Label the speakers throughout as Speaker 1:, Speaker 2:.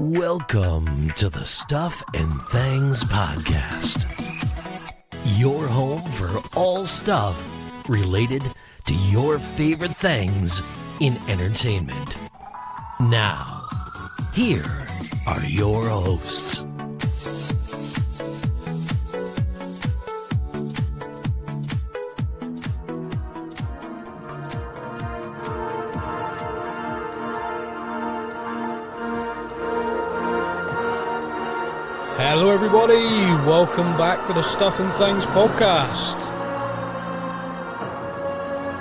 Speaker 1: Welcome to the Stuff and Things Podcast, your home for all stuff related to your favorite things in entertainment. Now, here are your hosts.
Speaker 2: Hello everybody, welcome back to the Stuff and Things Podcast.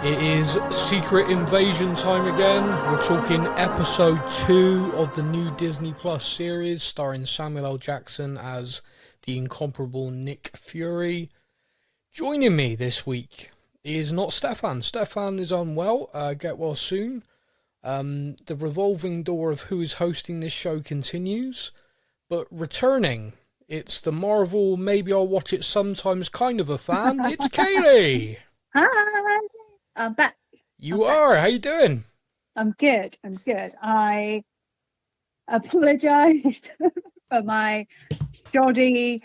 Speaker 2: It is Secret Invasion time again. We're talking episode 2 of the new Disney Plus series starring Samuel L. Jackson as the incomparable Nick Fury. Joining me this week is not Stefan. Stefan is unwell, get well soon. The revolving door of who is hosting this show continues. But returning, it's the Marvel, maybe I'll watch it sometimes kind of a fan. It's Kayleigh.
Speaker 3: Hi, I'm back.
Speaker 2: You are. How you doing?
Speaker 3: I'm good. I apologise for my shoddy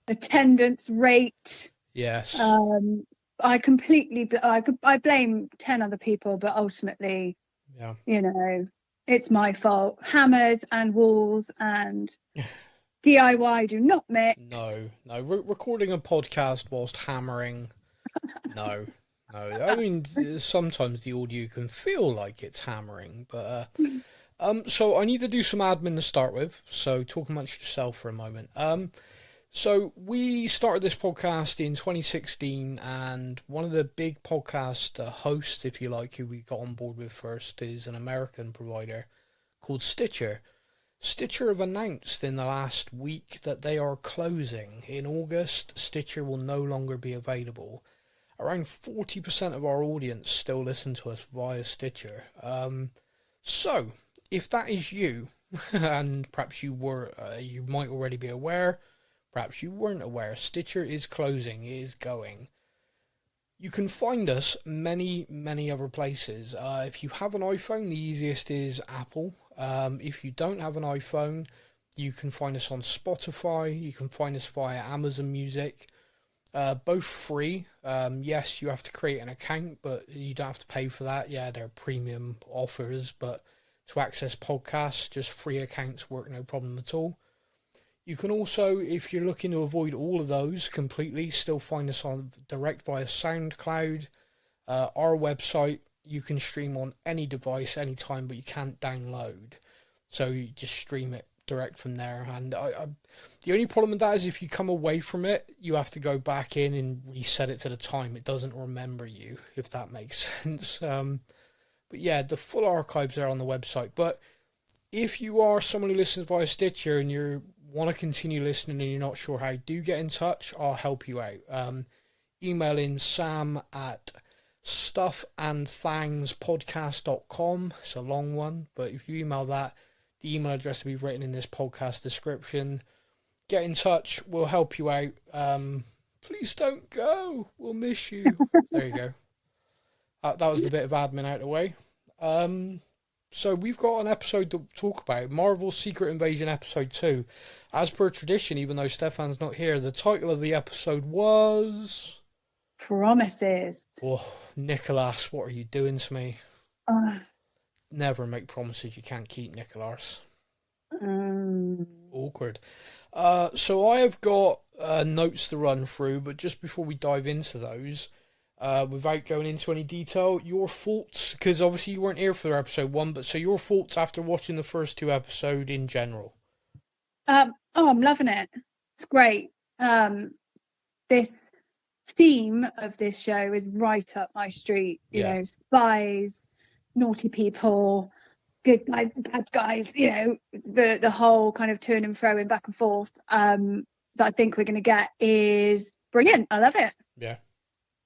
Speaker 3: attendance rate.
Speaker 2: Yes.
Speaker 3: I blame 10 other people, but ultimately, it's my fault. Hammers and walls and DIY do not mix.
Speaker 2: No. Recording a podcast whilst hammering. No. I mean, sometimes the audio can feel like it's hammering, but so I need to do some admin to start with. So talk amongst yourself for a moment. So we started this podcast in 2016, and one of the big podcast hosts, if you like, who we got on board with first is an American provider called Stitcher. Stitcher have announced in the last week that they are closing. In August, Stitcher will no longer be available. Around 40% of our audience still listen to us via Stitcher. So, if that is you, and perhaps you might already be aware, perhaps you weren't aware, Stitcher is closing, it is going. You can find us many other places. If you have an iPhone, the easiest is Apple. If you don't have an iPhone, you can find us on Spotify. You can find us via Amazon Music. Both free. Yes, you have to create an account, but you don't have to pay for that. Yeah, they're premium offers, but to access podcasts, just free accounts work no problem at all. You can also, if you're looking to avoid all of those completely, still find us on direct via SoundCloud. Our website, you can stream on any device, anytime, but you can't download. So you just stream it direct from there. And the only problem with that is if you come away from it, you have to go back in and reset it to the time. It doesn't remember you, if that makes sense. But yeah, the full archives are on the website. But if you are someone who listens via Stitcher and you want to continue listening and you're not sure how, do get in touch. I'll help you out. Email in sam@stuffandthangspodcast.com. It's a long one, but if you email that, the email address will be written in this podcast description. Get in touch. We'll help you out. Please don't go. We'll miss you. There you go. That was the bit of admin out of the way. So we've got an episode to talk about, Marvel's Secret Invasion Episode 2. As per tradition, even though Stefan's not here, the title of the episode was...
Speaker 3: Promises.
Speaker 2: Oh, Nicholas, what are you doing to me? Never make promises you can't keep, Nicholas. Awkward. So I have got notes to run through, but just before we dive into those... without going into any detail, your thoughts, because obviously you weren't here for episode 1, but so your thoughts after watching the first 2 episodes in general.
Speaker 3: I'm loving it. It's great. This theme of this show is right up my street. You know, spies, naughty people, good guys, bad guys. You know, the whole kind of turn and throwing back and forth that I think we're going to get is brilliant. I love it.
Speaker 2: Yeah.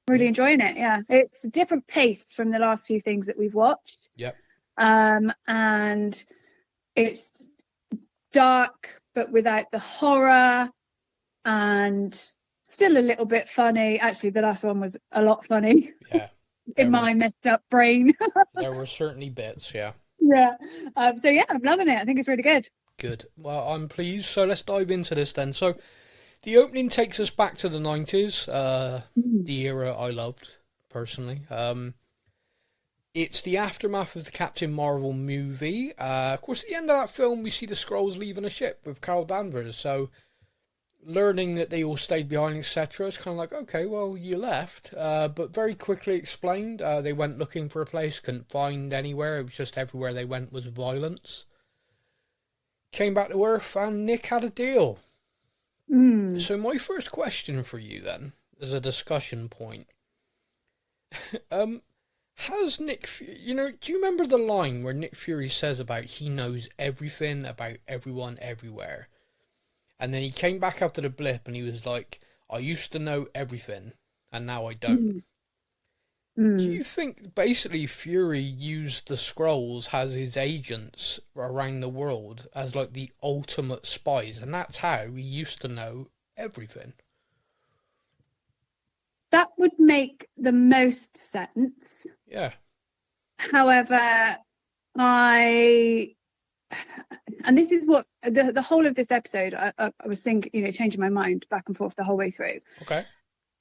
Speaker 3: Really enjoying it. Yeah, it's a different pace from the last few things that we've watched.
Speaker 2: Yep.
Speaker 3: And it's dark but without the horror, and still a little bit funny. Actually, the last one was a lot funny.
Speaker 2: Yeah.
Speaker 3: In my messed up brain.
Speaker 2: There were certainly bits. Yeah.
Speaker 3: Yeah. So yeah, I'm loving it. I think it's really good.
Speaker 2: Good. Well, I'm pleased. So let's dive into this then. So the opening takes us back to the 90s, the era I loved, personally. It's the aftermath of the Captain Marvel movie. Of course, at the end of that film, we see the Skrulls leaving a ship with Carol Danvers. So learning that they all stayed behind, etc., it's kind of like, okay, well, you left. But very quickly explained, they went looking for a place, couldn't find anywhere. It was just everywhere they went was violence. Came back to Earth, and Nick had a deal. So my first question for you then, as a discussion point, has Nick, do you remember the line where Nick Fury says about he knows everything about everyone everywhere? And then he came back after the blip and he was like, I used to know everything, and now I don't. Do you think basically Fury used the Skrulls as his agents around the world as like the ultimate spies, and that's how he used to know everything?
Speaker 3: That would make the most sense.
Speaker 2: Yeah.
Speaker 3: However, and this is what the whole of this episode, I was thinking, changing my mind back and forth the whole way through.
Speaker 2: Okay.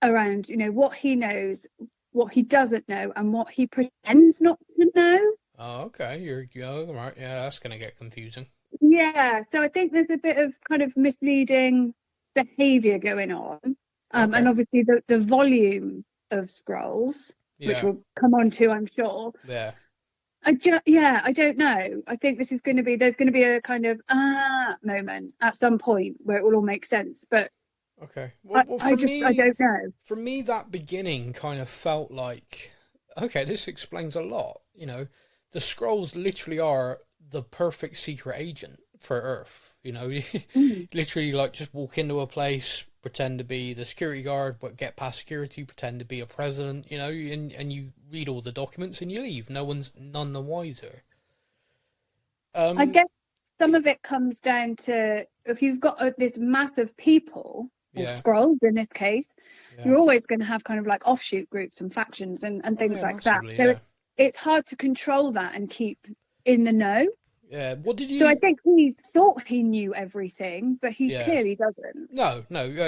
Speaker 3: Around, what he knows, what he doesn't know, and what he pretends not to know.
Speaker 2: Oh, okay. You're right. Yeah, that's going to get confusing.
Speaker 3: Yeah, so I think there's a bit of kind of misleading behaviour going on.
Speaker 2: Okay.
Speaker 3: And obviously the volume of Skrulls, which we'll come on to, I'm sure.
Speaker 2: Yeah.
Speaker 3: I don't know. I think there's going to be a kind of moment at some point where it will all make sense. But
Speaker 2: okay. Well,
Speaker 3: I don't know.
Speaker 2: For me, that beginning kind of felt like, okay, this explains a lot. The Skrulls literally are the perfect secret agent for Earth. Literally, like, just walk into a place, pretend to be the security guard, but get past security, pretend to be a president, and you read all the documents and you leave. No one's none the wiser.
Speaker 3: I guess some of it comes down to, if you've got this mass of people, or Skrulls in this case, you're always going to have kind of like offshoot groups and factions and things like that. So it's hard to control that and keep in the know.
Speaker 2: Yeah, what did you...
Speaker 3: So I think he thought he knew everything, but he clearly doesn't.
Speaker 2: No,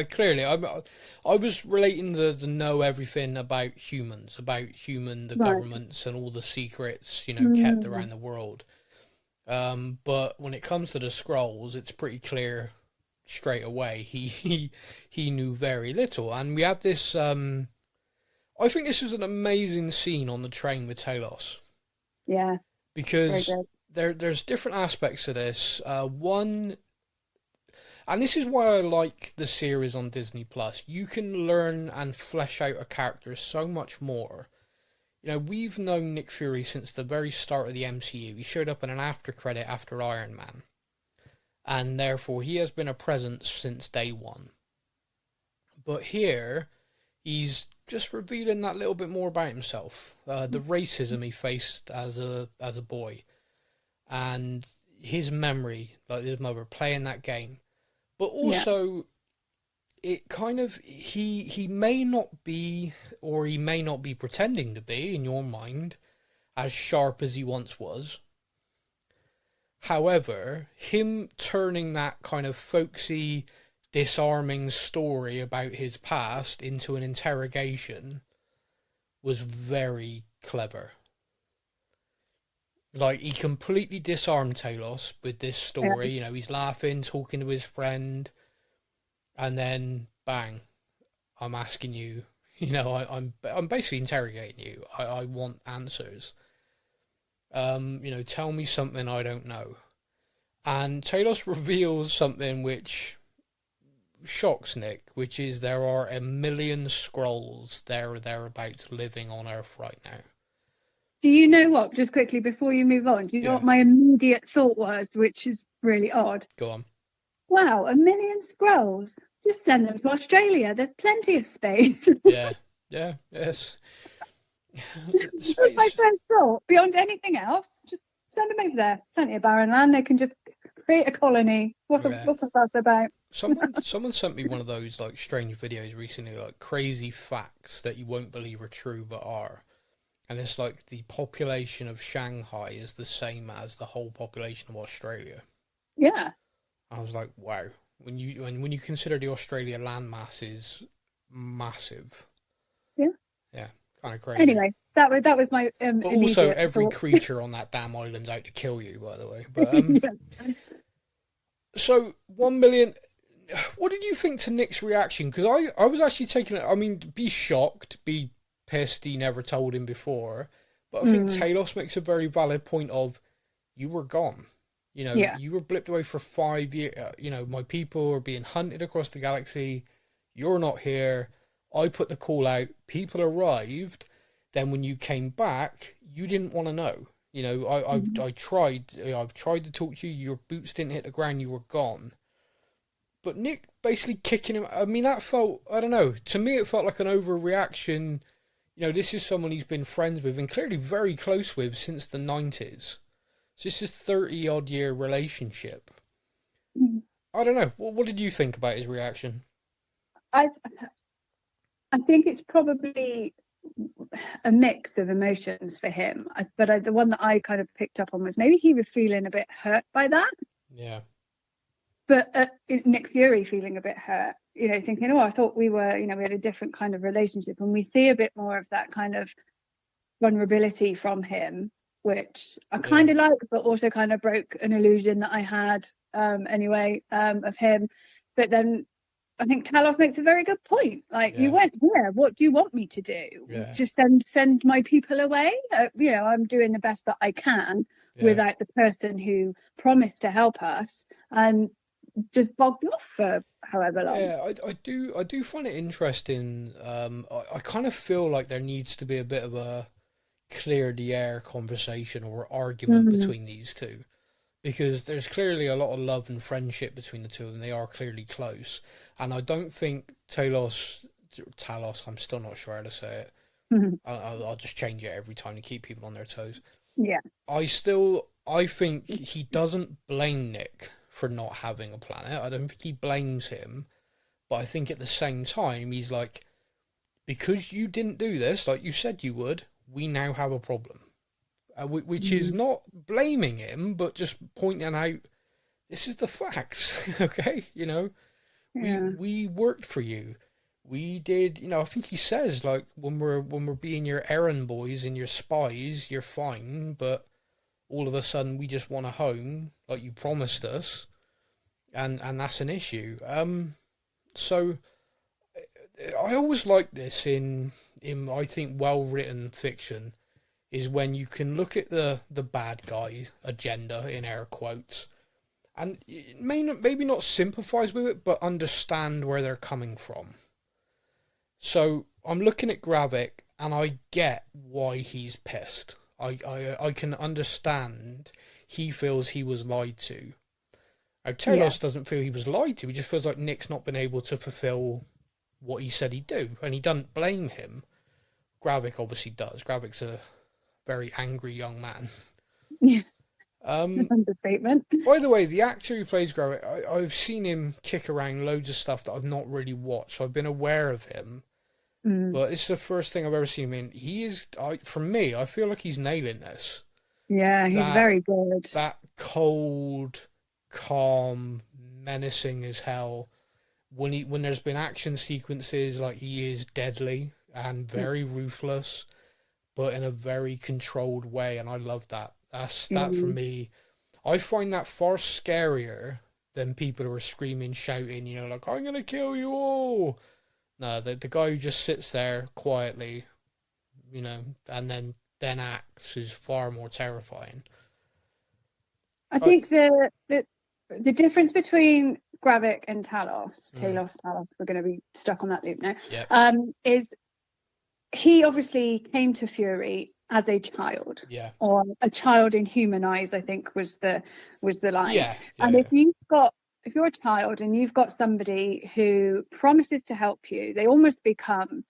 Speaker 2: clearly. I was relating the know everything about humans, the governments and all the secrets, kept around the world. But when it comes to the Skrulls, it's pretty clear straight away he knew very little. And we have this... I think this was an amazing scene on the train with Talos.
Speaker 3: Yeah.
Speaker 2: Because... There's different aspects to this. One, and this is why I like the series on Disney Plus. You can learn and flesh out a character so much more. We've known Nick Fury since the very start of the MCU. He showed up in an after credit after Iron Man, and therefore he has been a presence since day one. But here, he's just revealing that little bit more about himself. The racism he faced as a boy. And his memory, like his mother, playing that game. But also, it kind of, he may not be, or he may not be pretending to be, in your mind, as sharp as he once was. However, him turning that kind of folksy, disarming story about his past into an interrogation was very clever. Like, he completely disarmed Talos with this story. He's laughing, talking to his friend, and then bang, I'm asking you. I'm basically interrogating you. I want answers. Tell me something I don't know. And Talos reveals something which shocks Nick, which is there are 1 million Skrulls there or thereabouts living on Earth right now.
Speaker 3: Do you know what, just quickly before you move on, do you know what my immediate thought was, which is really odd?
Speaker 2: Go on.
Speaker 3: Wow, 1 million Skrulls. Just send them to Australia. There's plenty of space.
Speaker 2: Yes.
Speaker 3: That's my first thought. Beyond anything else, just send them over there. Plenty of barren land. They can just create a colony. What's that about?
Speaker 2: Someone sent me one of those like strange videos recently, like crazy facts that you won't believe are true but are. And it's like the population of Shanghai is the same as the whole population of Australia.
Speaker 3: Yeah.
Speaker 2: I was like, wow. When you consider the Australia landmass is massive.
Speaker 3: Yeah.
Speaker 2: Yeah, kind of crazy.
Speaker 3: Anyway, that was my
Speaker 2: But also,
Speaker 3: immediate
Speaker 2: every
Speaker 3: thought.
Speaker 2: creature on that damn island's out to kill you, by the way. But
Speaker 3: Yeah.
Speaker 2: so 1 million. What did you think to Nick's reaction? Because I was actually taking it. I mean, be shocked, be pissed he never told him before. But I think
Speaker 3: Mm,
Speaker 2: Talos makes a very valid point of, you were gone. You know,
Speaker 3: yeah.
Speaker 2: you were blipped away for 5 years. You know, my people are being hunted across the galaxy. You're not here. I put the call out. People arrived. Then when you came back, you didn't want to know. You know,
Speaker 3: Mhm.
Speaker 2: I tried. I've tried to talk to you. Your boots didn't hit the ground. You were gone. But Nick basically kicking him. I mean, that felt. I don't know. To me, it felt like an overreaction. You know, this is someone he's been friends with and clearly very close with since the 90s. So this is 30 odd year relationship.
Speaker 3: Mm.
Speaker 2: I don't know. What did you think about his reaction?
Speaker 3: I I think it's probably a mix of emotions for him. The one that I kind of picked up on was maybe he was feeling a bit hurt by that,
Speaker 2: Yeah.
Speaker 3: but Nick Fury feeling a bit hurt, thinking, oh, I thought we were, we had a different kind of relationship. And we see a bit more of that kind of vulnerability from him, which I kind
Speaker 2: Yeah.
Speaker 3: of like, but also kind of broke an illusion that I had of him. But then I think Talos makes a very good point. Like, you
Speaker 2: Yeah.
Speaker 3: went here. What do you want me to do?
Speaker 2: Yeah.
Speaker 3: Just send my people away? I'm doing the best that I can
Speaker 2: Yeah.
Speaker 3: without the person who promised to help us and just bogged off for however long.
Speaker 2: Yeah, I do find it interesting. I kind of feel like there needs to be a bit of a clear the air conversation or argument
Speaker 3: Mm,
Speaker 2: between these two. Because there's clearly a lot of love and friendship between the two of them. They are clearly close, and I don't think Talos. I'm still not sure how to say it.
Speaker 3: mm,
Speaker 2: I'll just change it every time to keep people on their toes.
Speaker 3: yeah.
Speaker 2: I think he doesn't blame Nick for not having a planet. I don't think he blames him, but I think at the same time he's like, because you didn't do this like you said you would, we now have a problem. Which is
Speaker 3: Mm,
Speaker 2: not blaming him, but just pointing out this is the facts. Okay,
Speaker 3: yeah.
Speaker 2: we worked for you. We did. I think he says like when we're being your errand boys and your spies, you're fine, but all of a sudden we just want a home like you promised us, and that's an issue. So I always like this in I think well written fiction is when you can look at the bad guy agenda in air quotes and maybe not sympathize with it but understand where they're coming from. So I'm looking at Gravik and I get why he's pissed. I can understand he feels he was lied to. Now,
Speaker 3: Yeah.
Speaker 2: Telos doesn't feel he was lied to. He just feels like Nick's not been able to fulfill what he said he'd do, and he doesn't blame him. Gravik obviously does. Gravik's a very angry young man.
Speaker 3: Yeah.
Speaker 2: Um,
Speaker 3: Understatement.
Speaker 2: by the way, the actor who plays Gravik, I've seen him kick around loads of stuff that I've not really watched. So I've been aware of him,
Speaker 3: Mm,
Speaker 2: but it's the first thing I've ever seen him in. He is, for me, I feel like he's nailing this.
Speaker 3: yeah, he's
Speaker 2: That
Speaker 3: very good.
Speaker 2: that cold, calm, menacing as hell. When there's been action sequences, like he is deadly and very ruthless, but in a very controlled way, and I love that. That for
Speaker 3: Mm,
Speaker 2: me. I find that far scarier than people who are screaming, shouting, like "I'm gonna kill you all." No, the guy who just sits there quietly, and then acts is far more terrifying.
Speaker 3: I
Speaker 2: I
Speaker 3: think the difference between Gravik and
Speaker 2: mm,
Speaker 3: Talos, we're going to be stuck on that loop now,
Speaker 2: yeah,
Speaker 3: is he obviously came to Fury as a child,
Speaker 2: yeah,
Speaker 3: or a child in human eyes, I think was the line.
Speaker 2: yeah,
Speaker 3: And
Speaker 2: yeah,
Speaker 3: if you're a child and you've got somebody who promises to help you, they almost become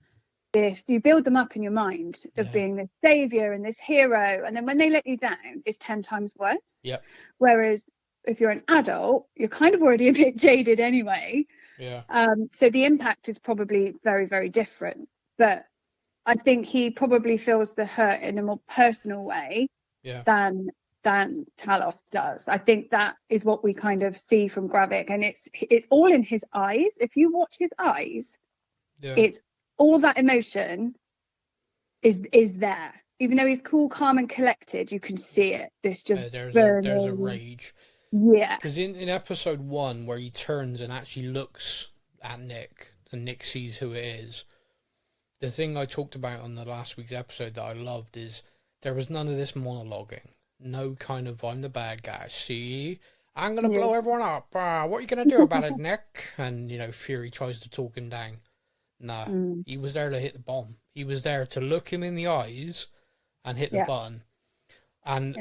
Speaker 3: this, you build them up in your mind of
Speaker 2: yeah,
Speaker 3: being this savior and this hero, and then when they let you down, it's 10 times worse.
Speaker 2: yeah,
Speaker 3: Whereas if you're an adult, you're kind of already a bit jaded anyway.
Speaker 2: yeah,
Speaker 3: So the impact is probably very, very different. But I think he probably feels the hurt in a more personal way
Speaker 2: yeah,
Speaker 3: than than Talos does. I think that is what we kind of see from Gravik, and it's all in his eyes. If you watch his eyes, it's all that emotion is there. Even though he's cool, calm, and collected, you can see it. This just
Speaker 2: there's a rage.
Speaker 3: Yeah.
Speaker 2: Because in episode 1, where he turns and actually looks at Nick, and Nick sees who it is, the thing I talked about on the last week's episode that I loved is there was none of this monologuing. No kind of, I'm the bad guy. See? I'm going to blow everyone up. What are you going to do about it, Nick? And, Fury tries to talk him down. No, he was there to hit the bomb. He was there to look him in the eyes and hit the button. And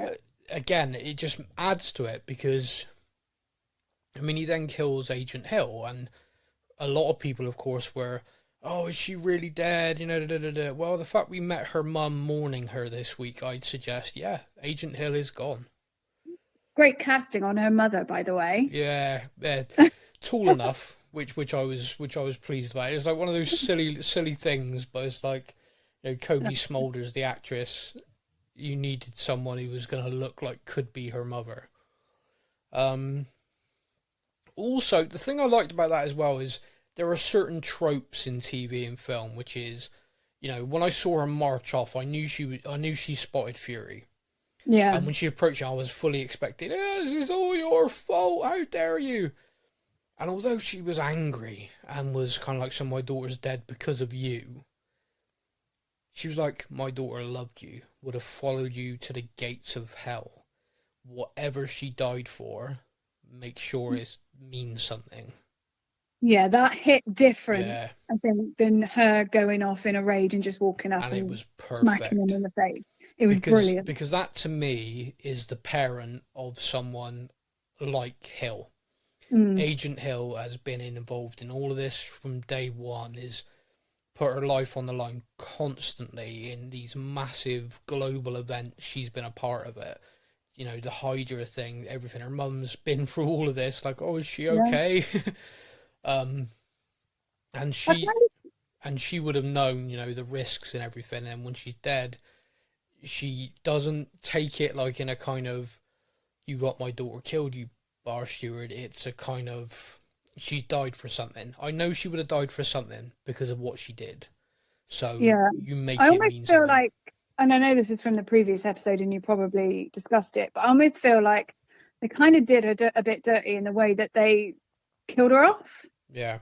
Speaker 2: again, it just adds to it because, he then kills Agent Hill, and a lot of people, of course, were, oh, is she really dead? Well, the fact we met her mum mourning her this week, I'd suggest, Agent Hill is gone.
Speaker 3: Great casting on her mother, by the way.
Speaker 2: Yeah, tall enough, which I was pleased about. It's like one of those silly things, but it's like, Kobe Smulders, the actress. You needed someone who was going to look like could be her mother. Also, the thing I liked about that as well is there are certain tropes in TV and film, which is, when I saw her march off, I knew she spotted Fury.
Speaker 3: Yeah.
Speaker 2: And when she approached, I was fully expecting, this is all your fault. How dare you? And although she was angry and was kind of like, so my daughter's dead because of you, she was like, my daughter loved you, would have followed you to the gates of hell. Whatever she died for, make sure it means something.
Speaker 3: Yeah, that hit different, I think, than her going off in a rage and just walking up and
Speaker 2: it was
Speaker 3: smacking him in the face. It was brilliant.
Speaker 2: Because that, to me, is the parent of someone like Hill. Agent Hill has been involved in all of this from day one, is put her life on the line constantly in these massive global events. She's been a part of it. The Hydra thing, everything. Her mum's been through all of this. Like, oh, is she okay? And she would have known, the risks and everything. And when she's dead, she doesn't take it like in a kind of, you got my daughter killed, you bar steward. It's a kind of, she died for something. I know she would have died for something because of what she did. So you make it mean something. I almost feel
Speaker 3: like, and I know this is from the previous episode and you probably discussed it, but I almost feel like they kind of did her a bit dirty in the way that they killed her off.
Speaker 2: Yeah.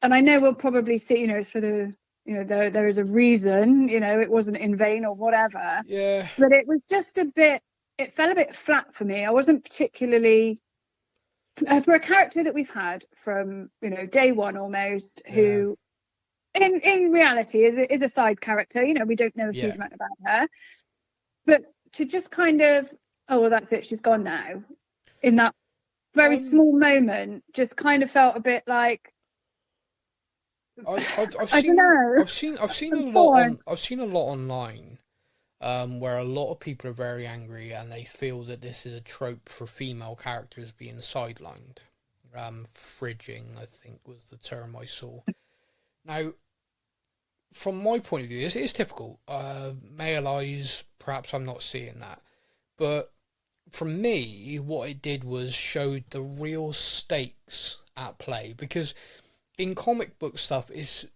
Speaker 3: And I know we'll probably see, it's for the, there is a reason, it wasn't in vain or whatever.
Speaker 2: Yeah.
Speaker 3: But it was just it fell a bit flat for me. I wasn't particularly, for a character that we've had from, day one almost, who in reality is a side character. We don't know a huge amount about her. But to just kind of, oh, well, that's it, she's gone now. In that very small moment, just kind of felt a bit like, I don't know.
Speaker 2: I've seen a lot online, where a lot of people are very angry and they feel that this is a trope for female characters being sidelined. Fridging, I think, was the term I saw. Now, from my point of view, it's difficult. Male eyes, perhaps I'm not seeing that, but for me, what it did was showed the real stakes at play, because in comic book stuff, it's,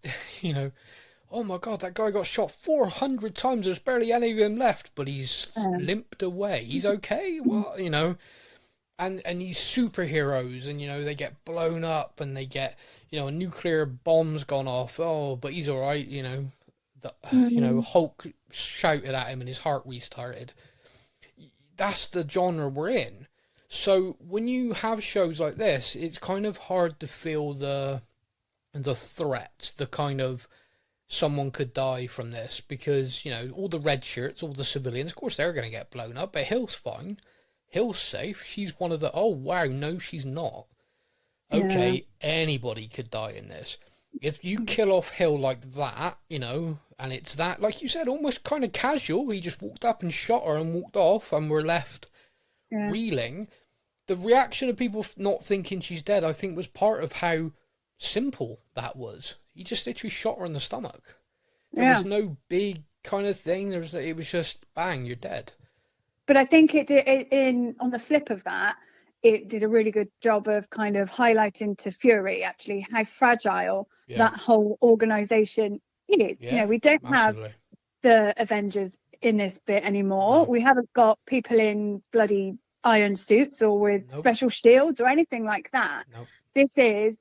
Speaker 2: oh my god, that guy got shot 400 times, there's barely any of him left, but he's limped away, he's okay, well, and these superheroes, and, they get blown up, and they get, a nuclear bomb's gone off, oh, but he's alright, Hulk shouted at him and his heart restarted. That's the genre we're in. So when you have shows like this, it's kind of hard to feel the threat, the kind of someone could die from this, because, all the red shirts, all the civilians, of course they're going to get blown up, but Hill's fine. Hill's safe. She's one of the, oh wow, no she's not. Okay, anybody could die in this. If you kill off Hill like that, and it's that, like you said, almost kind of casual, he just walked up and shot her and walked off, and we're left reeling. The reaction of people not thinking she's dead, I think, was part of how simple that was. He just literally shot her in the stomach. There was no big kind of thing. It was just, bang, you're dead.
Speaker 3: But I think on the flip of that, it did a really good job of kind of highlighting to Fury actually how fragile that whole organization is.
Speaker 2: Yeah,
Speaker 3: We don't
Speaker 2: massively.
Speaker 3: have the Avengers in this bit anymore.
Speaker 2: No.
Speaker 3: We haven't got people in bloody iron suits or with special shields or anything like that.
Speaker 2: Nope.
Speaker 3: This is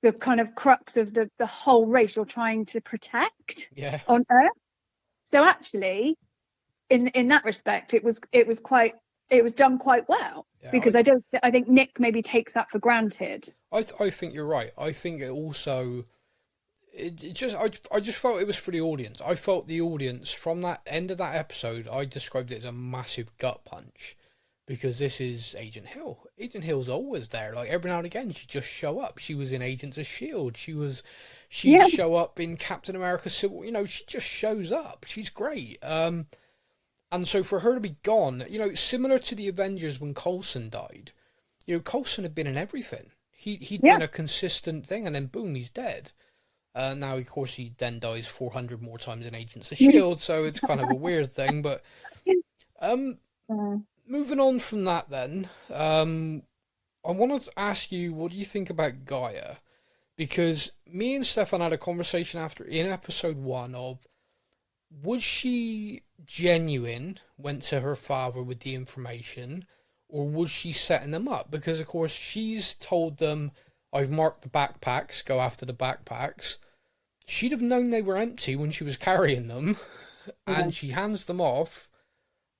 Speaker 3: the kind of crux of the whole race you're trying to protect on Earth. So actually, in that respect, it was done quite well, because I think Nick maybe takes that for granted.
Speaker 2: I think you're right. I think it also, I just felt it was for the audience. I felt the audience from that end of that episode, I described it as a massive gut punch, because this is Agent Hill. Agent Hill's always there. Like every now and again, she'd just show up. She was in Agents of S.H.I.E.L.D. She'd show up in Captain America Civil. She just shows up. She's great. And so for her to be gone, similar to the Avengers when Coulson died, Coulson had been in everything. He'd been a consistent thing, and then boom, he's dead. Now, of course, he then dies 400 more times in Agents of S.H.I.E.L.D., so it's kind of a weird thing. But moving on from that then, I wanted to ask you, what do you think about Gaia? Because me and Stefan had a conversation in episode 1 of, was she genuine, went to her father with the information, or was she setting them up? Because, of course, she's told them, I've marked the backpacks, go after the backpacks. She'd have known they were empty when she was carrying them, and she hands them off,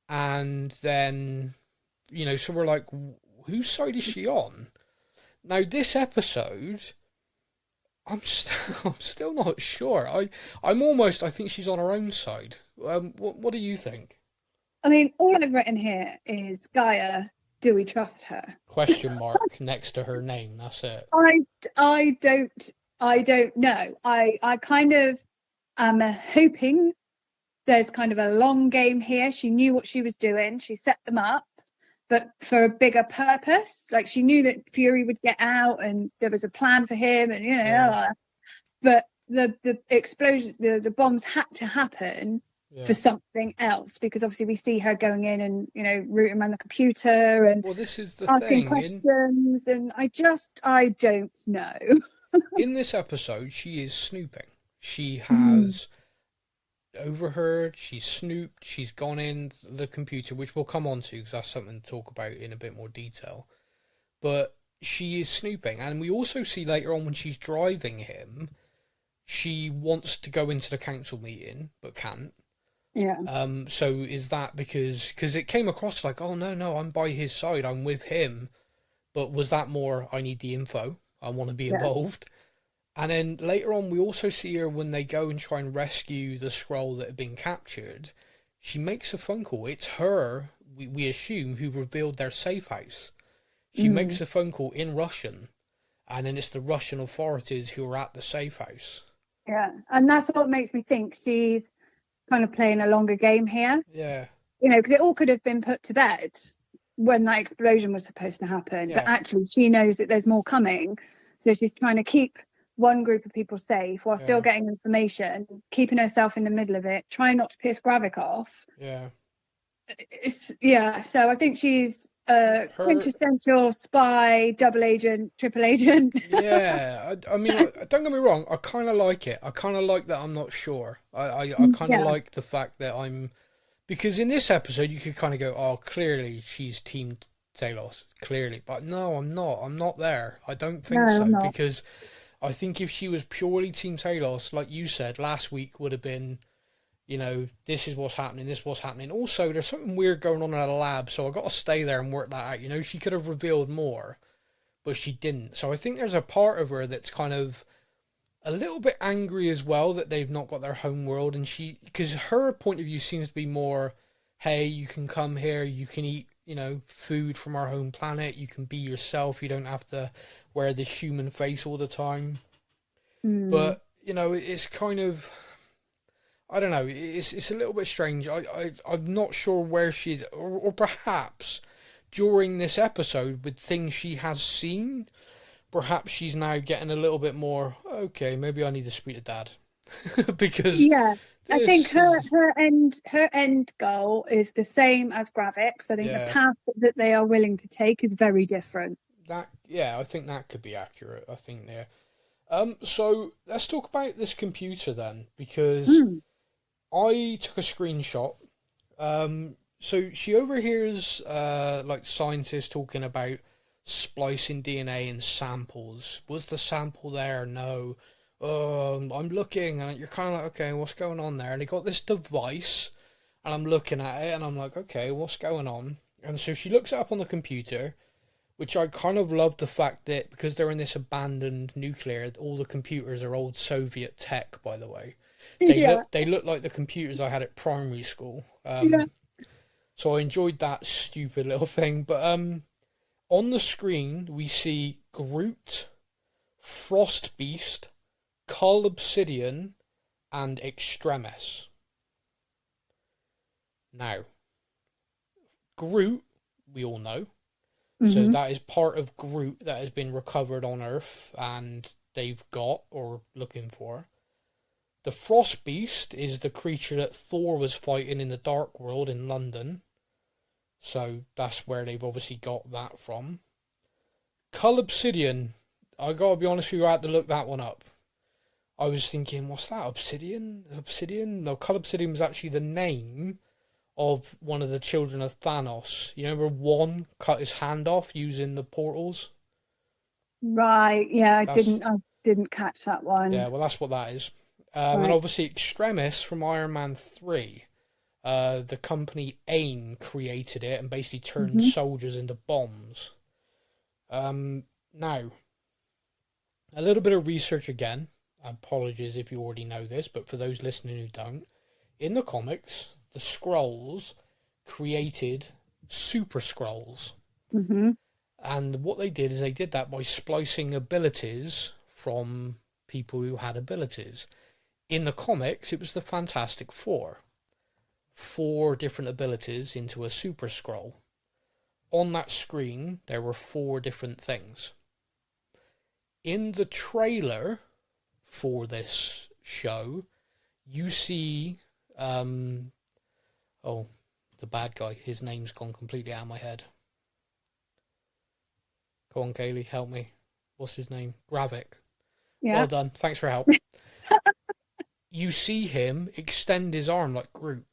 Speaker 2: and then, so we're like, whose side is she on? Now, this episode, I'm still not sure. I think she's on her own side. What do you think?
Speaker 3: I mean, all I've written here is Gaia. Do we trust her?
Speaker 2: Question mark next to her name. That's it.
Speaker 3: I don't know. I kind of am hoping there's kind of a long game here. She knew what she was doing. She set them up, but for a bigger purpose. Like, she knew that Fury would get out and there was a plan for him, and but the explosion, the bombs had to happen for something else, because obviously we see her going in and rooting around the computer and
Speaker 2: this is the
Speaker 3: asking
Speaker 2: thing.
Speaker 3: questions, and I don't know.
Speaker 2: In this episode, she is snooping. She has overheard, she's snooped, she's gone in the computer, which we'll come on to because that's something to talk about in a bit more detail. But she is snooping, and we also see later on when she's driving him, she wants to go into the council meeting but can't. So is that because it came across like, oh no, I'm by his side, I'm with him, but was that more, I need the info, I want to be involved? And then later on, we also see her when they go and try and rescue the Skrull that had been captured. She makes a phone call. It's her, we assume, who revealed their safe house. She makes a phone call in Russian, and then it's the Russian authorities who are at the safe house.
Speaker 3: Yeah, and that's what makes me think she's kind of playing a longer game here.
Speaker 2: Yeah.
Speaker 3: Because it all could have been put to bed when that explosion was supposed to happen. But actually, she knows that there's more coming. So she's trying to keep one group of people safe while still getting information, keeping herself in the middle of it, trying not to piss Gravik off. So I think she's a quintessential spy, double agent, triple agent.
Speaker 2: I mean, don't get me wrong, I kind of like it. I kind of like that I'm not sure. I kind of like the fact that because in this episode you could kind of go, oh, clearly she's Team Talos, clearly. But no, I'm not there. I don't think so, because I think if she was purely Team Talos, like you said, last week would have been, this is what's happening, this is what's happening. Also, there's something weird going on in the lab, so I got to stay there and work that out. She could have revealed more, but she didn't. So I think there's a part of her that's kind of a little bit angry as well that they've not got their home world, and because her point of view seems to be more, hey, you can come here, you can eat, food from our home planet, you can be yourself, you don't have to wear this human face all the time. But it's kind of, I don't know, it's a little bit strange. I'm not sure where she is, or perhaps during this episode with things she has seen, perhaps she's now getting a little bit more, okay, maybe I need to speak to Dad. Because
Speaker 3: I think
Speaker 2: This is
Speaker 3: her end goal is the same as Gravix. I think the
Speaker 2: yeah.
Speaker 3: path that they are willing to take is very different.
Speaker 2: I think that could be accurate. I think yeah. So let's talk about this computer then, because
Speaker 3: Mm.
Speaker 2: I took a screenshot. So she overhears like scientists talking about splicing DNA in samples. Was the sample there? No. I'm looking, and you're kind of like, okay, what's going on there? And they got this device, and I'm looking at it, and I'm like, okay, what's going on? And so she looks it up on the computer, which I kind of love the fact that because they're in this abandoned nuclear, all the computers are old Soviet tech, by the way.
Speaker 3: Yeah,
Speaker 2: They look like the computers I had at primary school.
Speaker 3: yeah.
Speaker 2: So I enjoyed that stupid little thing. But on the screen we see Groot, Frost Beast, Cull Obsidian, and Extremis. Now, Groot, we all know. So that is part of Groot that has been recovered on Earth and they've got, or looking for. The Frost Beast is the creature that Thor was fighting in the Dark World in London. So that's where they've obviously got that from. Cull Obsidian, I gotta be honest with you, I had to look that one up. I was thinking, what's that, Obsidian? Obsidian? No, Cull Obsidian was actually the name of one of the children of Thanos. You remember one cut his hand off using the portals?
Speaker 3: Right. Yeah, I
Speaker 2: That's
Speaker 3: didn't catch that one.
Speaker 2: yeah, well that's what that is.
Speaker 3: Right.
Speaker 2: And obviously Extremis from Iron Man 3. The company AIM created it and basically turned soldiers into bombs. Now, a little bit of research again. Apologies if you already know this, but for those listening who don't, in the comics, the Skrulls created Super Skrulls. And what they did is they did that by splicing abilities from people who had abilities. In the comics, it was the Fantastic Four. 4 different abilities into a Super Skrull. On that screen, there were 4 different things. In the trailer for this show, you see the bad guy. His name's gone completely out of my head. Go on, Kayleigh, help me. What's his name? Gravik.
Speaker 3: Yeah.
Speaker 2: Well done. Thanks for help. You see him extend his arm like Groot.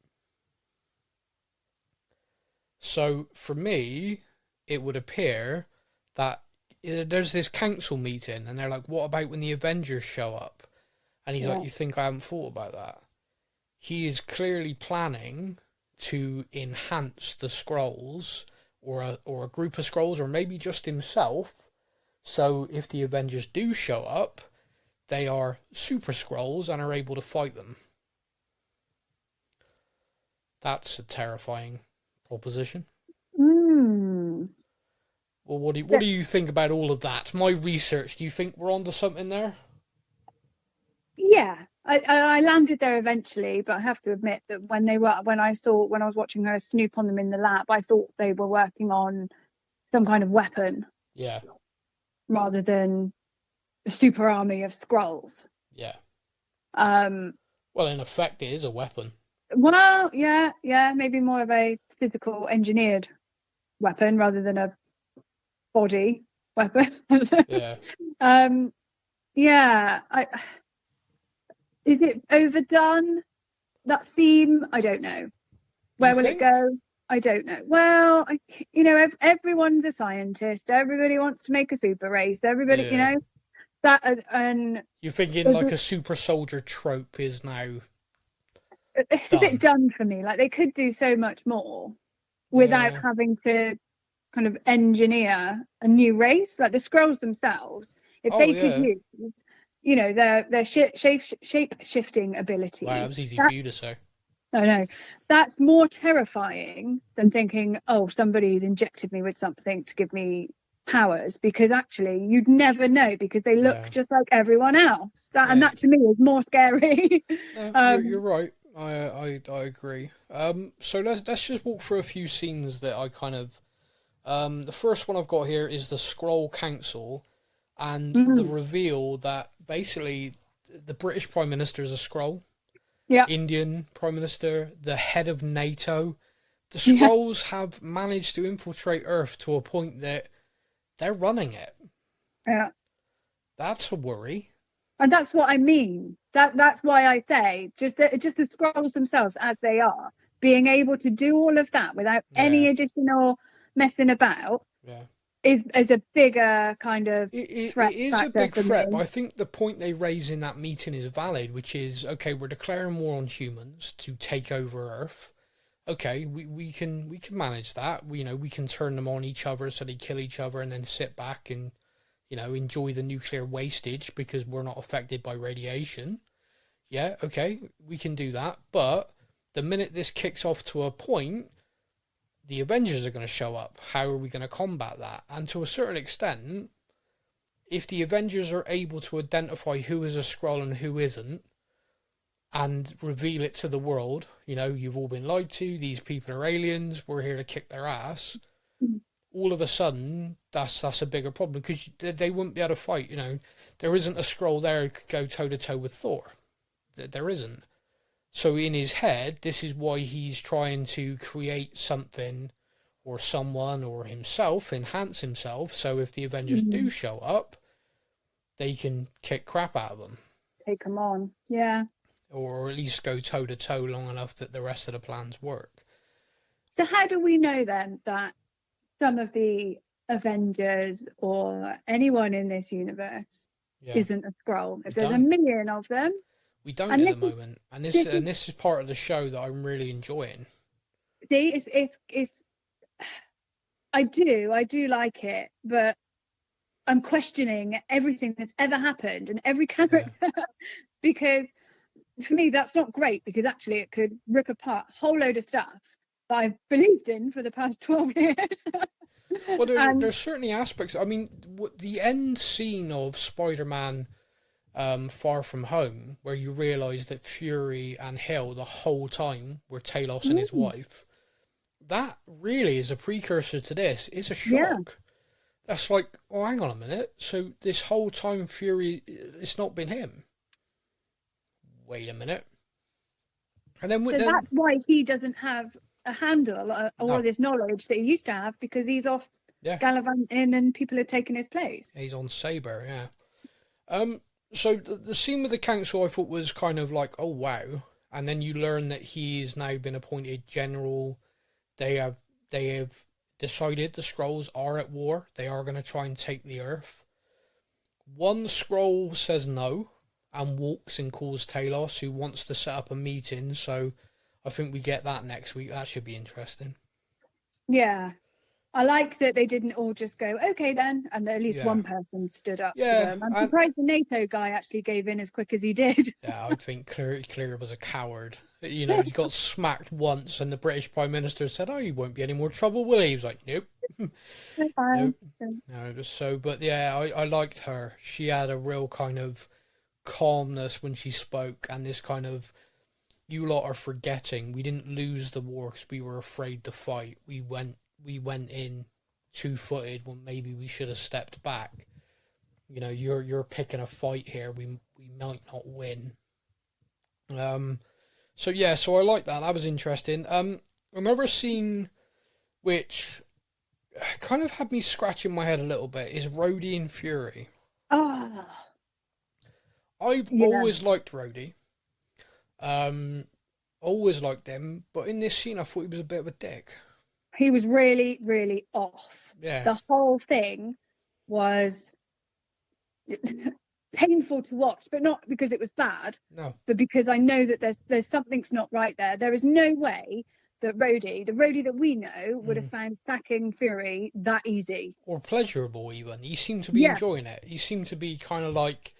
Speaker 2: So, for me, it would appear that there's this council meeting, and they're like, what about when the Avengers show up? And he's like, you think I haven't thought about that? He is clearly planning to enhance the Skrulls, or a group of Skrulls, or maybe just himself. So if the Avengers do show up, they are Super Skrulls and are able to fight them. That's a terrifying proposition. Well, what do you think about all of that? My research, do you think we're onto something there?
Speaker 3: Yeah, I landed there eventually, but I have to admit that when I was watching her snoop on them in the lab, I thought they were working on some kind of weapon.
Speaker 2: Yeah.
Speaker 3: Rather than a super army of Skrulls.
Speaker 2: Yeah. Well, in effect, it is a weapon.
Speaker 3: Well, yeah, maybe more of a physical engineered weapon rather than a body weapon.
Speaker 2: Yeah.
Speaker 3: Yeah. Is it overdone, that theme? I don't know. Where will it go? I don't know. Well, everyone's a scientist. Everybody wants to make a super race. Everybody, that and
Speaker 2: you're thinking like a super soldier trope is now.
Speaker 3: It's
Speaker 2: done.
Speaker 3: A bit done for me. Like they could do so much more without having to kind of engineer a new race. Like the Skrulls themselves, if they could use, their shape shifting abilities.
Speaker 2: Wow, that was easy for you to say.
Speaker 3: I know. That's more terrifying than thinking, oh, somebody's injected me with something to give me powers, because actually you'd never know because they look just like everyone else. And that to me is more scary.
Speaker 2: No, you're right. I agree. So let's just walk through a few scenes that I kind of. The first one I've got here is the Skrull Council, and the reveal that basically the British Prime Minister is a Skrull.
Speaker 3: Yeah.
Speaker 2: Indian Prime Minister, the head of NATO. The
Speaker 3: Yeah.
Speaker 2: Skrulls have managed to infiltrate Earth to a point that they're running it.
Speaker 3: Yeah.
Speaker 2: That's a worry.
Speaker 3: And that's what I mean. That's why I say just the Skrulls themselves as they are, being able to do all of that without any additional messing about
Speaker 2: Yeah.
Speaker 3: is a bigger kind of threat
Speaker 2: It is a
Speaker 3: factor
Speaker 2: big
Speaker 3: for
Speaker 2: threat, but
Speaker 3: me.
Speaker 2: I think the point they raise in that meeting is valid, which is, okay, we're declaring war on humans to take over Earth. Okay, we can manage that. We can turn them on each other so they kill each other and then sit back and enjoy the nuclear wastage because we're not affected by radiation. Yeah, okay, we can do that. But the minute this kicks off to a point, the Avengers are going to show up. How are we going to combat that? And to a certain extent, if the Avengers are able to identify who is a Skrull and who isn't, and reveal it to the world, you've all been lied to, these people are aliens, we're here to kick their ass, all of a sudden, that's a bigger problem, because they wouldn't be able to fight, There isn't a Skrull there who could go toe-to-toe with Thor. There isn't. So in his head, this is why he's trying to create something, or someone, or himself, enhance himself, so if the Avengers do show up, they can kick crap out of them.
Speaker 3: Take them on, yeah.
Speaker 2: Or at least go toe-to-toe long enough that the rest of the plans work.
Speaker 3: So how do we know then that some of the Avengers or anyone in this universe isn't a Skrull? If there's a million of them.
Speaker 2: We don't at the moment. And this is part of the show that I'm really enjoying.
Speaker 3: See, it's I do like it, but I'm questioning everything that's ever happened and every character because for me that's not great, because actually it could rip apart a whole load of stuff that I've believed in for the past 12 years.
Speaker 2: Well, there's certainly aspects. I mean, the end scene of Spider-Man Far From Home, where you realise that Fury and Hill the whole time were Talos and his wife, that really is a precursor to this. It's a shock. Yeah. That's like, oh, hang on a minute. So this whole time Fury, it's not been him. Wait a minute. And then
Speaker 3: that's why he doesn't have a handle all of this knowledge that he used to have, because he's off gallivanting and people are taking his place.
Speaker 2: He's on Saber, yeah. So the scene with the council I thought was kind of like, oh wow, and then you learn that he's now been appointed general. They have decided the Skrulls are at war. They are going to try and take the Earth. One Skrull says no and walks and calls Talos, who wants to set up a meeting. So I think we get that next week. That should be interesting.
Speaker 3: Yeah. I like that they didn't all just go, okay then, and at least one person stood up to them. I'm surprised the NATO guy actually gave in as quick as he did. Yeah,
Speaker 2: I think Kayleigh was a coward. He got smacked once and the British Prime Minister said, oh, you won't be any more trouble, will he? He was like, nope. Nope. No, but yeah, I liked her. She had a real kind of calmness when she spoke, and this kind of, you lot are forgetting, we didn't lose the war because we were afraid to fight. We went in two-footed when maybe we should have stepped back. You're picking a fight here. We might not win. So I like that. That was interesting. Another scene which kind of had me scratching my head a little bit is Rhodey and Fury.
Speaker 3: Oh.
Speaker 2: I've always liked Rhodey. Always liked him, but in this scene I thought he was a bit of a dick.
Speaker 3: He was really, really off.
Speaker 2: Yeah.
Speaker 3: The whole thing was painful to watch, but not because it was bad.
Speaker 2: No.
Speaker 3: But because I know that there's something's not right there. There is no way that the Rhodey that we know, would have found stacking Fury that easy.
Speaker 2: Or pleasurable even. He seemed to be enjoying it. He seemed to be kind of like,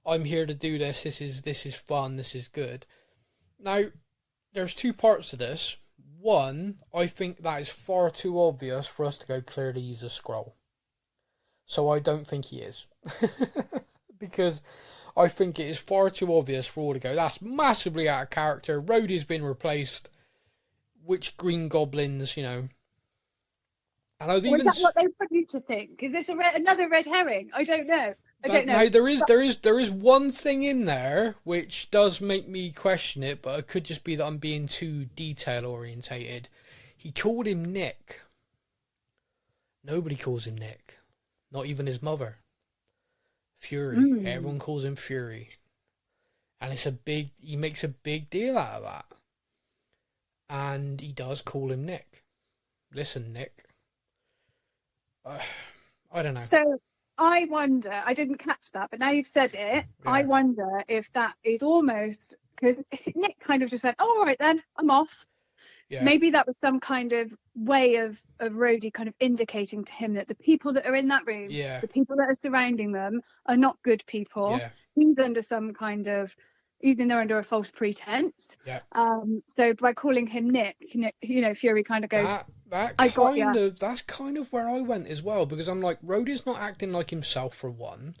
Speaker 2: I'm here to do this. This is fun. This is good. Now, there's two parts to this. One, I think that is far too obvious for us to go, clearly he's a Skrull. So I don't think he is. Because I think it is far too obvious for all to go, that's massively out of character. Rhodey's been replaced. Which Green Goblins, And I've
Speaker 3: is that what they want you to think? Is this another red herring? I don't know. I don't know.
Speaker 2: Now there is one thing in there which does make me question it, but it could just be that I'm being too detail orientated. He called him Nick. Nobody calls him Nick, not even his mother. Fury. Everyone calls him Fury, and he makes a big deal out of that, and he does call him Nick. Listen, Nick. I don't know.
Speaker 3: So I wonder, I didn't catch that, but now you've said it,
Speaker 2: Yeah.
Speaker 3: I wonder if that is almost, because Nick kind of just went, oh, all right then, I'm off.
Speaker 2: Yeah.
Speaker 3: Maybe that was some kind of way of Rhodey kind of indicating to him that the people that are in that room, the people that are surrounding them, are not good people.
Speaker 2: Yeah.
Speaker 3: He's under some kind of, he's in there under a false pretense.
Speaker 2: Yeah.
Speaker 3: So by calling him Nick, Fury kind of goes,
Speaker 2: that's kind of where I went as well, because I'm like, Rhodey's not acting like himself for one.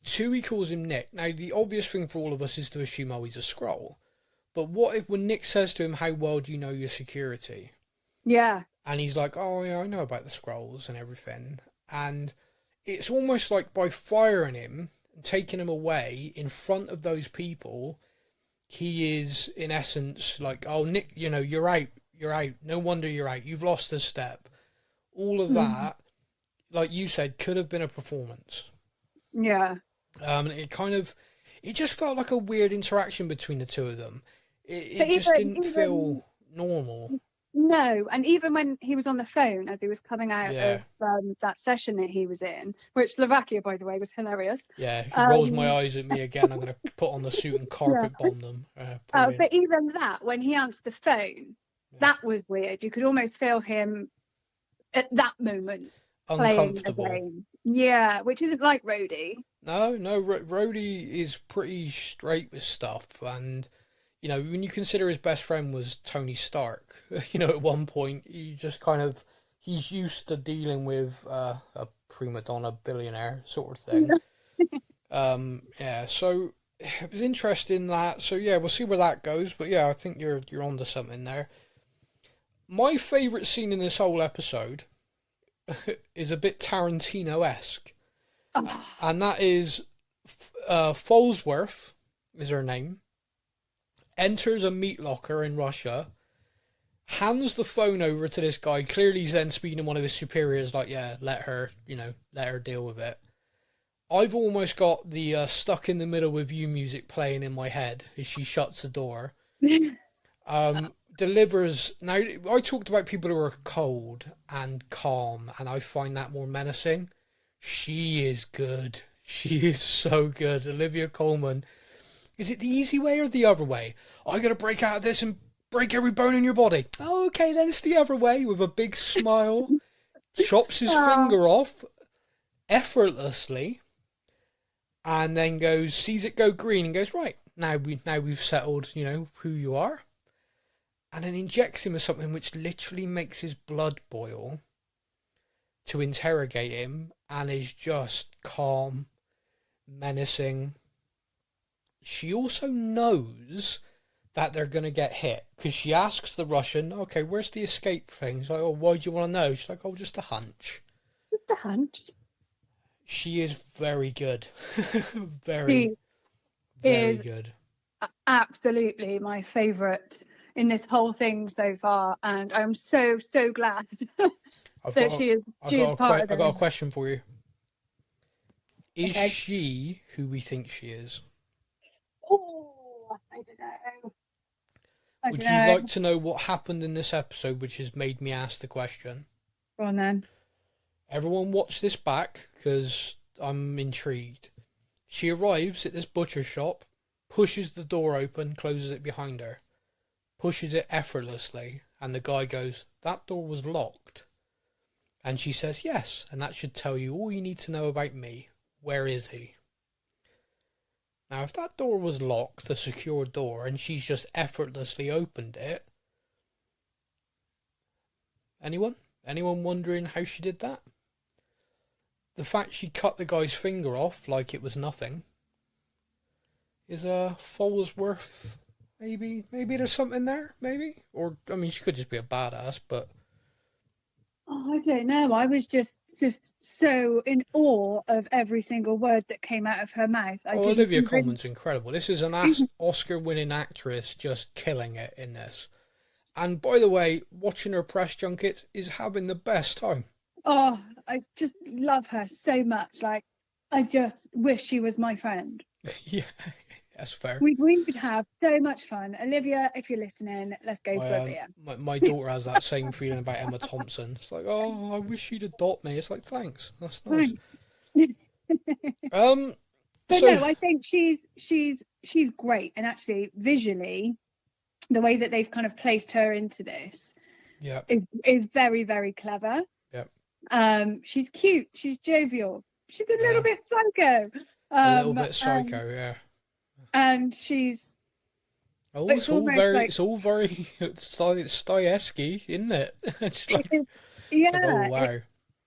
Speaker 2: Two, he calls him Nick. Now, the obvious thing for all of us is to assume, oh, he's a Skrull. But what if when Nick says to him, how well do you know your security?
Speaker 3: Yeah.
Speaker 2: And he's like, oh, yeah, I know about the Skrulls and everything. And it's almost like by firing him and taking him away in front of those people, he is, in essence, like, oh, Nick, you're out. You're out. No wonder you're out. You've lost a step. All of that, like you said, could have been a performance.
Speaker 3: Yeah.
Speaker 2: It just felt like a weird interaction between the two of them. It just didn't feel normal.
Speaker 3: No, and even when he was on the phone as he was coming out of that session that he was in, which Slovakia, by the way, was hilarious.
Speaker 2: Yeah, if he rolls my eyes at me again, I'm going to put on the suit and carpet bomb them.
Speaker 3: But even that, when he answered the phone, that was weird. You could almost feel him at that moment
Speaker 2: uncomfortable.
Speaker 3: Playing a game. Yeah, which isn't like Rhodey.
Speaker 2: No, Rhodey is pretty straight with stuff, and when you consider his best friend was Tony Stark, at one point he's used to dealing with a prima donna billionaire sort of thing. So it was interesting that. So yeah, we'll see where that goes. But yeah, I think you're onto something there. My favourite scene in this whole episode is a bit Tarantino-esque. And that is Folsworth is her name. Enters a meat locker in Russia, hands the phone over to this guy. Clearly he's then speaking to one of his superiors, like, yeah, let her deal with it. I've almost got the Stuck in the Middle with You music playing in my head as she shuts the door. Delivers. Now, I talked about people who are cold and calm, and I find that more menacing. She is good. She is so good. Olivia Colman. Is it the easy way or the other way? I gotta break out of this and break every bone in your body. Oh, okay, then it's the other way, with a big smile. Chops his finger off effortlessly, and then sees it go green and goes, right, now we've settled, who you are. And then injects him with something which literally makes his blood boil to interrogate him, and is just calm, menacing. She also knows that they're going to get hit, because she asks the Russian, okay, where's the escape thing? He's like, oh, why do you want to know? She's like, oh, just a hunch.
Speaker 3: Just a hunch.
Speaker 2: She is very good. very good.
Speaker 3: Absolutely my favourite in this whole thing so far, and I'm so glad that she is part of it.
Speaker 2: I've got a question for you. Is she who we think she is?
Speaker 3: Oh, I don't know.
Speaker 2: Would you like to know what happened in this episode, which has made me ask the question?
Speaker 3: Go on then.
Speaker 2: Everyone watch this back, because I'm intrigued. She arrives at this butcher shop, pushes the door open, closes it behind her, pushes it effortlessly, and the guy goes, that door was locked. And she says, yes, and that should tell you all you need to know about me. Where is he? Now, if that door was locked, a secure door, and she's just effortlessly opened it, anyone wondering how she did that? The fact she cut the guy's finger off like it was nothing is a Folsworth. Maybe there's something there, maybe? Or, I mean, she could just be a badass, but...
Speaker 3: Oh, don't know. I was just so in awe of every single word that came out of her mouth.
Speaker 2: Olivia Colman's incredible. This is an Oscar-winning actress just killing it in this. And by the way, watching her press junket is having the best time.
Speaker 3: Oh, I just love her so much. Like, I just wish she was my friend.
Speaker 2: Yeah, that's fair.
Speaker 3: We would have so much fun. Olivia, if you're listening, let's go for a beer.
Speaker 2: My daughter has that same feeling about Emma Thompson. It's like, oh, I wish she'd adopt me. It's like, thanks. That's nice.
Speaker 3: But no, I think she's great. And actually, visually, the way that they've kind of placed her into this is very, very clever. She's cute. She's jovial. She's a little bit psycho.
Speaker 2: A little bit psycho, yeah.
Speaker 3: And she's.
Speaker 2: It's all very Dostoevsky, isn't it? Wow.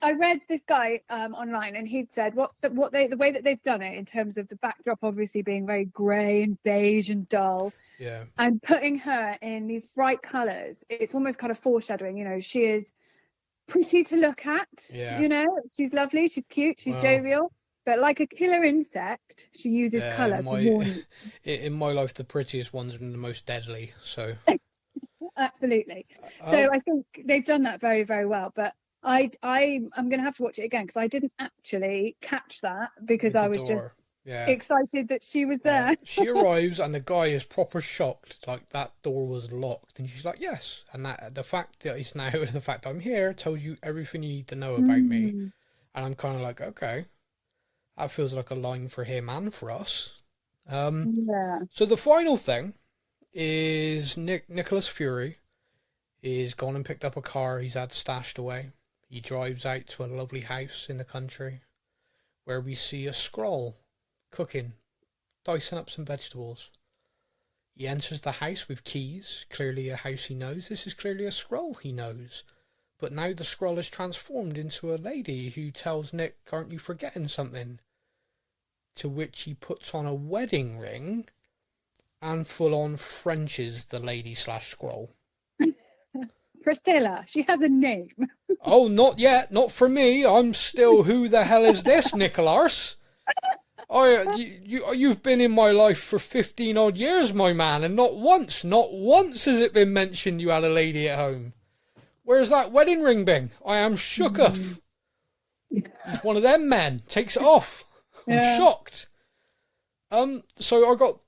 Speaker 3: I read this guy online, and he'd said the way that they've done it in terms of the backdrop obviously being very grey and beige and dull, and putting her in these bright colours. It's almost kind of foreshadowing. You know, she is pretty to look at. You know, she's lovely, she's cute, she's jovial. But like a killer insect, she uses colour for warning.
Speaker 2: In my life, the prettiest ones are the most deadly. So
Speaker 3: absolutely. So I think they've done that very, very well. But I'm going to have to watch it again because I didn't actually catch that because I was just excited that she was there.
Speaker 2: She arrives and the guy is proper shocked, like that door was locked, and she's like, "Yes." And that the fact that I'm here tells you everything you need to know about me. And I'm kind of like, okay. That feels like a line for him and for us. So the final thing is Nicholas Fury is gone and picked up a car he's had stashed away. He drives out to a lovely house in the country where we see a Skrull cooking, dicing up some vegetables. He enters the house with keys, clearly a house he knows. This is clearly a Skrull he knows. But now the Skrull is transformed into a lady who tells Nick, "Aren't you forgetting something?" To which he puts on a wedding ring and full-on Frenches the lady / Skrull.
Speaker 3: Priscilla, she has a name.
Speaker 2: Oh, not yet. Not for me. I'm still, who the hell is this, Nicholas? You've been in my life for 15 odd years, my man, and not once has it been mentioned you had a lady at home. Where's that wedding ring been? I am shooketh. He's one of them men. Takes it off. I'm shocked. So I got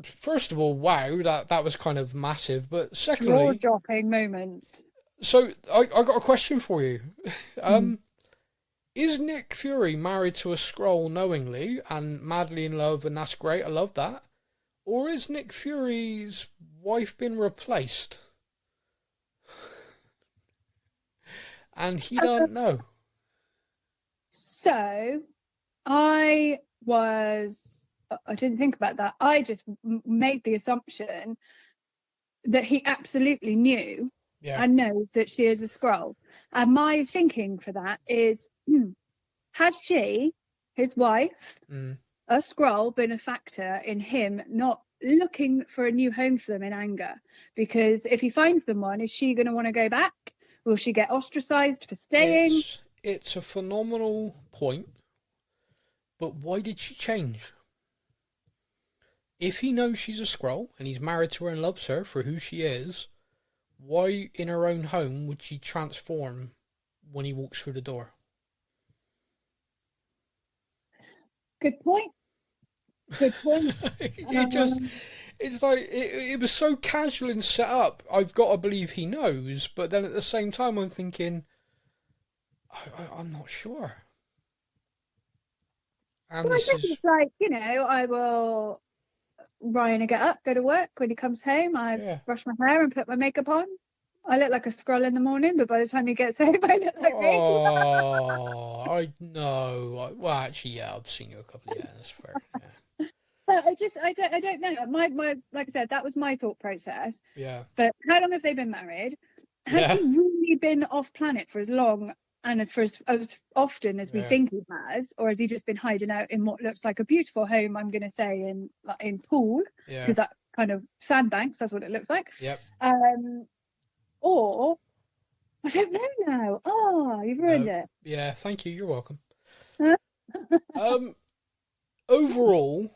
Speaker 2: first of all, wow, that was kind of massive. But secondly,
Speaker 3: jaw-dropping moment.
Speaker 2: So I got a question for you. Is Nick Fury married to a Skrull knowingly and madly in love, and that's great? I love that. Or is Nick Fury's wife been replaced? And he don't know.
Speaker 3: So, I didn't think about that. I just made the assumption that he absolutely knew and knows that she is a Skrull. And my thinking for that is, has she, his wife, a Skrull, been a factor in him not looking for a new home for them in anger? Because if he finds them one, is she going to want to go back? Will she get ostracized for staying?
Speaker 2: It's a phenomenal point. But why did she change? If he knows she's a Skrull and he's married to her and loves her for who she is, why in her own home would she transform when he walks through the door?
Speaker 3: Good point.
Speaker 2: It's like it was so casual and set up. I've got to believe he knows, but then at the same time I'm thinking, I'm not sure. And
Speaker 3: well, I guess it's like, I will. Ryan will get up, go to work. When he comes home, I brush my hair and put my makeup on. I look like a Skrull in the morning, but by the time he gets home, I look like me.
Speaker 2: Oh, I know. Well, actually, I've seen you a couple of years. That's fair. Yeah.
Speaker 3: But I don't know. My like I said, that was my thought process.
Speaker 2: Yeah.
Speaker 3: But how long have they been married? Has he really been off planet for as long and for as often as we think he has, or has he just been hiding out in what looks like a beautiful home? I'm going to say in Poole, because that kind of sandbanks. That's what it looks like.
Speaker 2: Yep.
Speaker 3: Or I don't know now. Oh, you've ruined it.
Speaker 2: Yeah, thank you. You're welcome. Overall,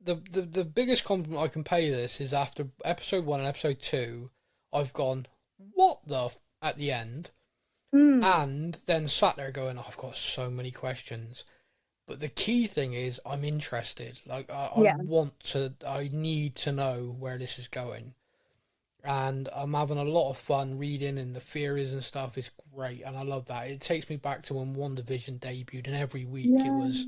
Speaker 2: the biggest compliment I can pay this is after episode 1 and episode 2, I've gone, what the at the end, and then sat there going, oh, I've got so many questions. But the key thing is I'm interested. Like, I need to know where this is going. And I'm having a lot of fun reading, and the theories and stuff is great. And I love that. It takes me back to when WandaVision debuted, and every week it was,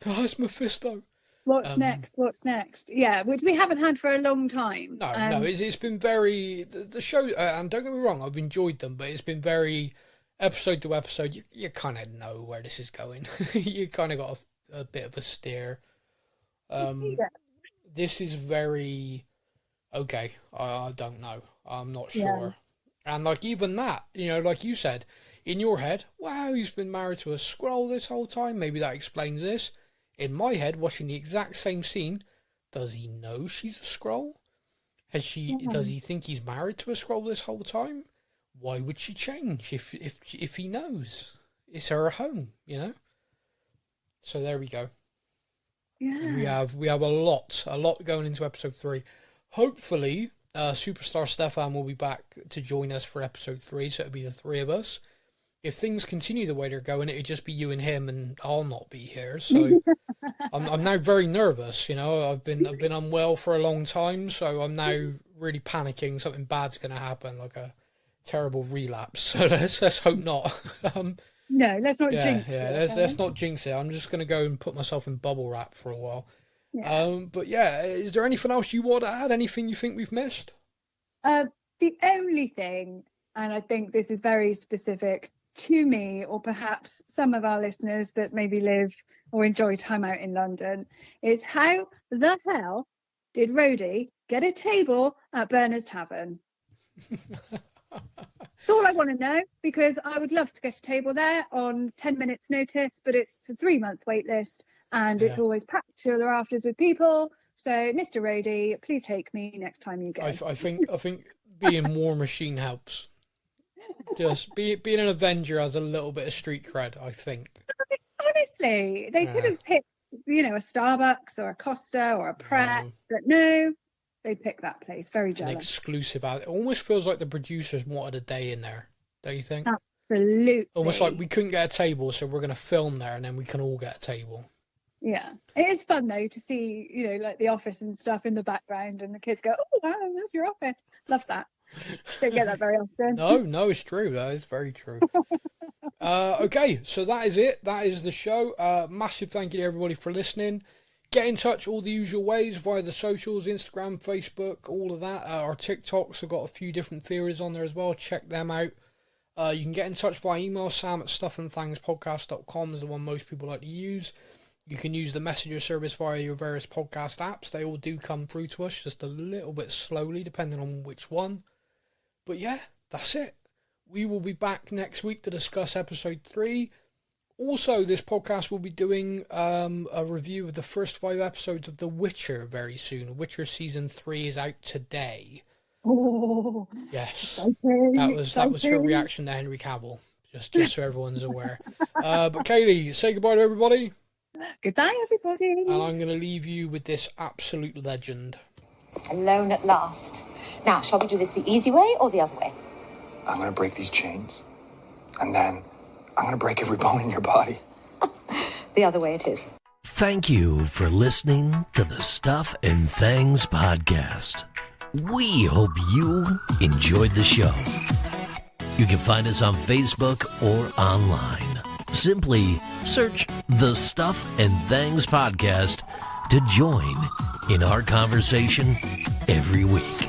Speaker 2: oh, it's Mephisto.
Speaker 3: What's next? Yeah, which we haven't had for a long time.
Speaker 2: No, it's been very, the show, and don't get me wrong, I've enjoyed them, but it's been very episode to episode. You kind of know where this is going. You kind of got a bit of a steer. This is very, okay, I don't know. I'm not sure. And like even that, like you said, in your head, wow, he's been married to a Skrull this whole time. Maybe that explains this. In my head, watching the exact same scene, does he know she's a Skrull? Does he think he's married to a Skrull this whole time? Why would she change if he knows? It's her home, So there we go. Yeah. We have a lot going into episode 3. Hopefully, Superstar Stefan will be back to join us for episode 3, so it'll be the 3 of us. If things continue the way they're going, it'd just be you and him, and I'll not be here. So I'm now very nervous. I've been unwell for a long time, so I'm now really panicking. Something bad's going to happen, like a terrible relapse. So let's hope not.
Speaker 3: No, let's not jinx it.
Speaker 2: Yeah, let's not jinx it. I'm just going to go and put myself in bubble wrap for a while. Yeah. But yeah, is there anything else you want to add? Anything you think we've missed?
Speaker 3: The only thing, and I think this is very specific to me, or perhaps some of our listeners that maybe live or enjoy time out in London, is how the hell did Rhodey get a table at Berners Tavern? That's all I want to know, because I would love to get a table there on 10 minutes notice, but it's a 3-month wait list, and it's always packed to the rafters with people. So Mr. Rhodey, please take me next time you go.
Speaker 2: I think being War Machine helps. Just being an Avenger has a little bit of street cred, I think.
Speaker 3: Honestly, they could have picked, a Starbucks or a Costa or a Pret, but no, they picked that place. Very jealous. An
Speaker 2: exclusive. It almost feels like the producers wanted a day in there, don't you think?
Speaker 3: Absolutely.
Speaker 2: Almost like we couldn't get a table, so we're going to film there, and then we can all get a table.
Speaker 3: Yeah, it is fun though to see, like the office and stuff in the background, and the kids go, "Oh wow, that's your office." Love that. Don't get that very often.
Speaker 2: No, it's true. That is very true. Okay, so that is it. That is the show. Massive thank you to everybody for listening. Get in touch all the usual ways via the socials, Instagram, Facebook, all of that. Our TikToks have got a few different theories on there as well. Check them out. You can get in touch via email. sam@stuffandthangspodcast.com is the one most people like to use. You can use the messenger service via your various podcast apps. They all do come through to us, just a little bit slowly, depending on which one. But yeah, that's it. We will be back next week to discuss episode 3. Also, this podcast will be doing a review of the first 5 episodes of The Witcher very soon. Witcher Season 3 is out today.
Speaker 3: Oh,
Speaker 2: yes.
Speaker 3: exciting,
Speaker 2: that was her reaction to Henry Cavill, just so everyone's aware. But Kayleigh, say goodbye to everybody.
Speaker 3: Goodbye, everybody.
Speaker 2: And I'm going to leave you with this absolute legend.
Speaker 4: Alone at last. Now, shall we do this the easy way or the other way?
Speaker 5: I'm going to break these chains, and then I'm going to break every bone in your body.
Speaker 4: The other way it is.
Speaker 1: Thank you for listening to the Stuff and Things podcast. We hope you enjoyed the show. You can find us on Facebook or online. Simply search the Stuff and Things podcast to join in our conversation every week.